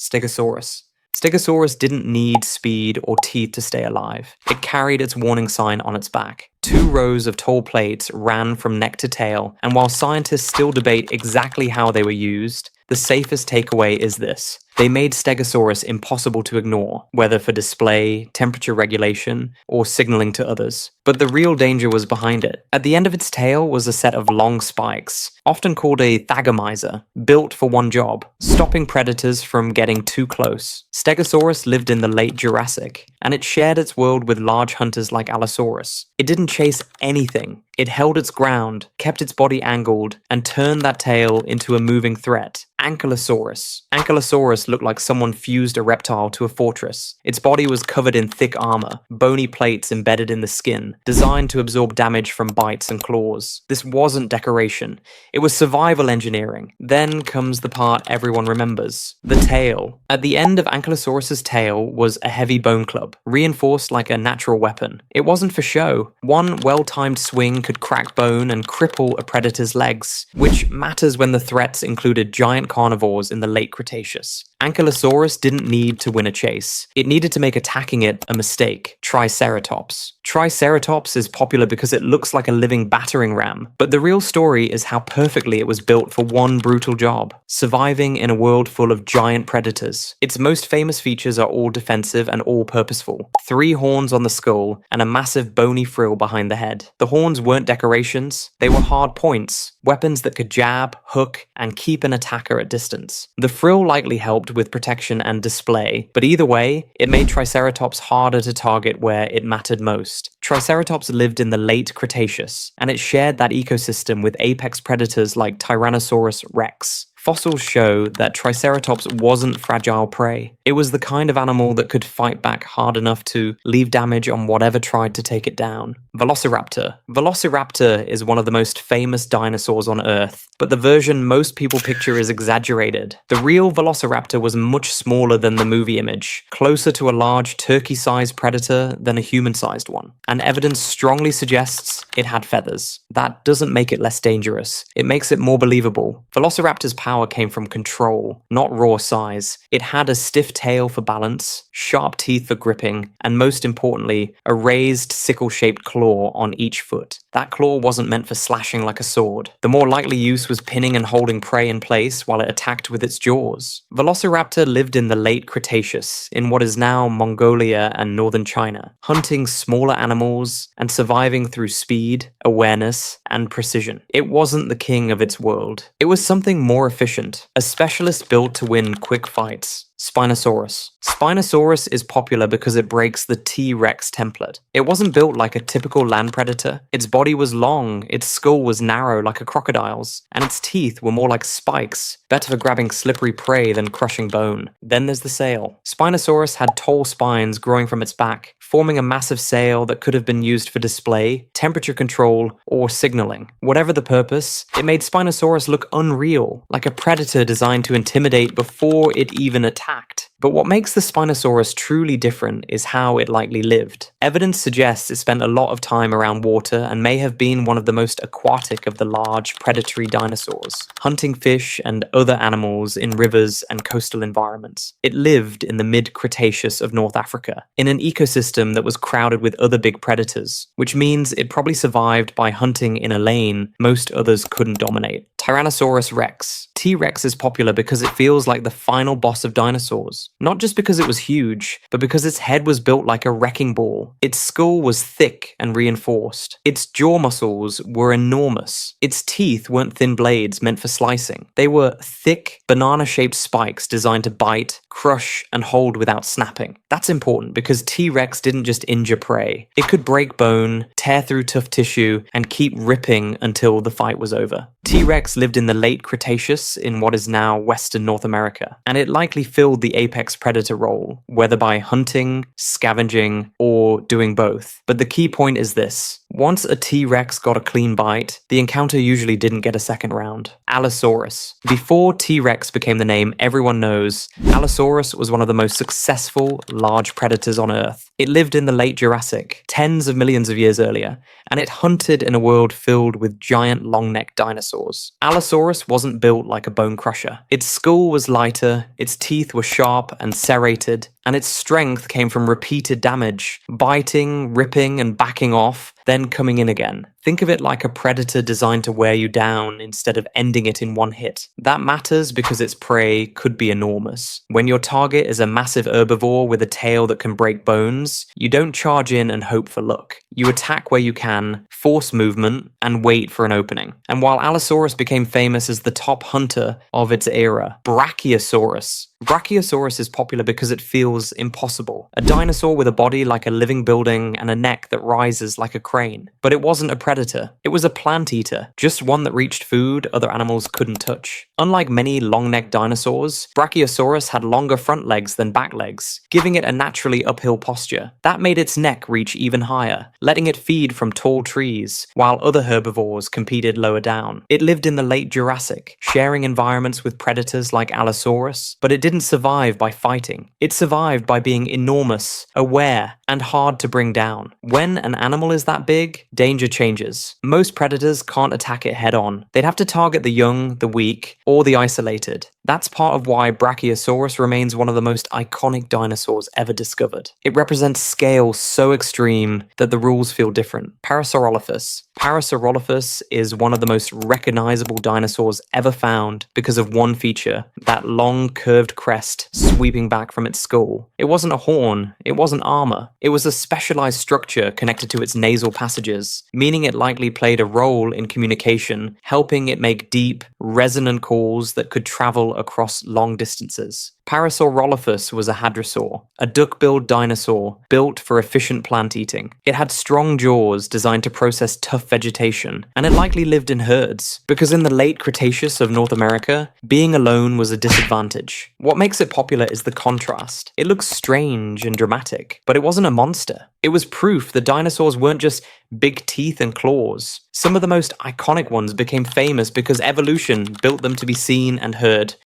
Stegosaurus. Stegosaurus didn't need speed or teeth to stay alive. It carried its warning sign on its back. 2 rows of tall plates ran from neck to tail, and while scientists still debate exactly how they were used, the safest takeaway is this. They made Stegosaurus impossible to ignore, whether for display, temperature regulation, or signaling to others. But the real danger was behind it. At the end of its tail was a set of long spikes, often called a thagomizer, built for one job, stopping predators from getting too close. Stegosaurus lived in the late Jurassic, and it shared its world with large hunters like Allosaurus. It didn't chase anything. It held its ground, kept its body angled, and turned that tail into a moving threat. Ankylosaurus. Ankylosaurus looked like someone fused a reptile to a fortress. Its body was covered in thick armor, bony plates embedded in the skin, designed to absorb damage from bites and claws. This wasn't decoration. It was survival engineering. Then comes the part everyone remembers. The tail. At the end of Ankylosaurus's tail was a heavy bone club, reinforced like a natural weapon. It wasn't for show. One well-timed swing could crack bone and cripple a predator's legs, which matters when the threats included giant carnivores in the late Cretaceous. Ankylosaurus didn't need to win a chase. It needed to make attacking it a mistake. Triceratops. Triceratops is popular because it looks like a living battering ram, but the real story is how perfectly it was built for one brutal job, surviving in a world full of giant predators. Its most famous features are all defensive and all purposeful. 3 horns on the skull and a massive bony frill behind the head. The horns weren't decorations, they were hard points, weapons that could jab, hook, and keep an attacker at distance. The frill likely helped with protection and display, but either way, it made Triceratops harder to target where it mattered most. Triceratops lived in the late Cretaceous, and it shared that ecosystem with apex predators like Tyrannosaurus rex. Fossils show that Triceratops wasn't fragile prey. It was the kind of animal that could fight back hard enough to leave damage on whatever tried to take it down. Velociraptor. Velociraptor is one of the most famous dinosaurs on Earth, but the version most people picture is exaggerated. The real Velociraptor was much smaller than the movie image, closer to a large turkey-sized predator than a human-sized one, and evidence strongly suggests it had feathers. That doesn't make it less dangerous. It makes it more believable. Velociraptor's power came from control, not raw size. It had a stiff tail for balance, sharp teeth for gripping, and most importantly, a raised sickle-shaped claw on each foot. That claw wasn't meant for slashing like a sword. The more likely use was pinning and holding prey in place while it attacked with its jaws. Velociraptor lived in the late Cretaceous, in what is now Mongolia and northern China, hunting smaller animals and surviving through speed, awareness, and precision. It wasn't the king of its world. It was something more efficient, a specialist built to win quick fights. Spinosaurus. Spinosaurus is popular because it breaks the T-Rex template. It wasn't built like a typical land predator. Its body was long, its skull was narrow like a crocodile's, and its teeth were more like spikes, better for grabbing slippery prey than crushing bone. Then there's the sail. Spinosaurus had tall spines growing from its back, forming a massive sail that could have been used for display, temperature control, or signaling. Whatever the purpose, it made Spinosaurus look unreal, like a predator designed to intimidate before it even attacked. But what makes the Spinosaurus truly different is how it likely lived. Evidence suggests it spent a lot of time around water and may have been one of the most aquatic of the large predatory dinosaurs, hunting fish and other animals in rivers and coastal environments. It lived in the mid-Cretaceous of North Africa, in an ecosystem that was crowded with other big predators, which means it probably survived by hunting in a lane most others couldn't dominate. Tyrannosaurus rex. T-Rex is popular because it feels like the final boss of dinosaurs. Not just because it was huge, but because its head was built like a wrecking ball. Its skull was thick and reinforced. Its jaw muscles were enormous. Its teeth weren't thin blades meant for slicing. They were thick, banana-shaped spikes designed to bite, crush, and hold without snapping. That's important because T-Rex didn't just injure prey. It could break bone, tear through tough tissue, and keep ripping until the fight was over. T-Rex lived in the late Cretaceous in what is now Western North America, and it likely filled the apex predator role, whether by hunting, scavenging, or doing both. But the key point is this. Once a T-Rex got a clean bite, the encounter usually didn't get a second round. Allosaurus. Before T-Rex became the name everyone knows, Allosaurus was one of the most successful large predators on Earth. It lived in the late Jurassic, tens of millions of years earlier, and it hunted in a world filled with giant long-necked dinosaurs. Allosaurus wasn't built like a bone crusher. Its skull was lighter, its teeth were sharp and serrated, and its strength came from repeated damage, biting, ripping, and backing off, then coming in again. Think of it like a predator designed to wear you down instead of ending it in one hit. That matters because its prey could be enormous. When your target is a massive herbivore with a tail that can break bones, you don't charge in and hope for luck. You attack where you can, force movement, and wait for an opening. And while Allosaurus became famous as the top hunter of its era, Brachiosaurus is popular because it feels impossible. A dinosaur with a body like a living building and a neck that rises like a crane. But it wasn't a predator. It was a plant eater, just one that reached food other animals couldn't touch. Unlike many long-necked dinosaurs, Brachiosaurus had longer front legs than back legs, giving it a naturally uphill posture. That made its neck reach even higher, letting it feed from tall trees, while other herbivores competed lower down. It lived in the late Jurassic, sharing environments with predators like Allosaurus, but it didn't survive by fighting. It survived by being enormous, aware, and hard to bring down. When an animal is that big, danger changes. Most predators can't attack it head-on. They'd have to target the young, the weak, or the isolated. That's part of why Brachiosaurus remains one of the most iconic dinosaurs ever discovered. It represents scale so extreme that the rules feel different. Parasaurolophus is one of the most recognizable dinosaurs ever found because of one feature, that long curved crest sweeping back from its skull. It wasn't a horn, it wasn't armor, it was a specialized structure connected to its nasal passages, meaning it likely played a role in communication, helping it make deep, resonant calls that could travel across long distances. Parasaurolophus was a hadrosaur, a duck-billed dinosaur built for efficient plant eating. It had strong jaws designed to process tough vegetation, and it likely lived in herds, because in the late Cretaceous of North America, being alone was a disadvantage. What makes it popular is the contrast. It looks strange and dramatic, but it wasn't a monster. It was proof that dinosaurs weren't just big teeth and claws. Some of the most iconic ones became famous because evolution built them to be seen and heard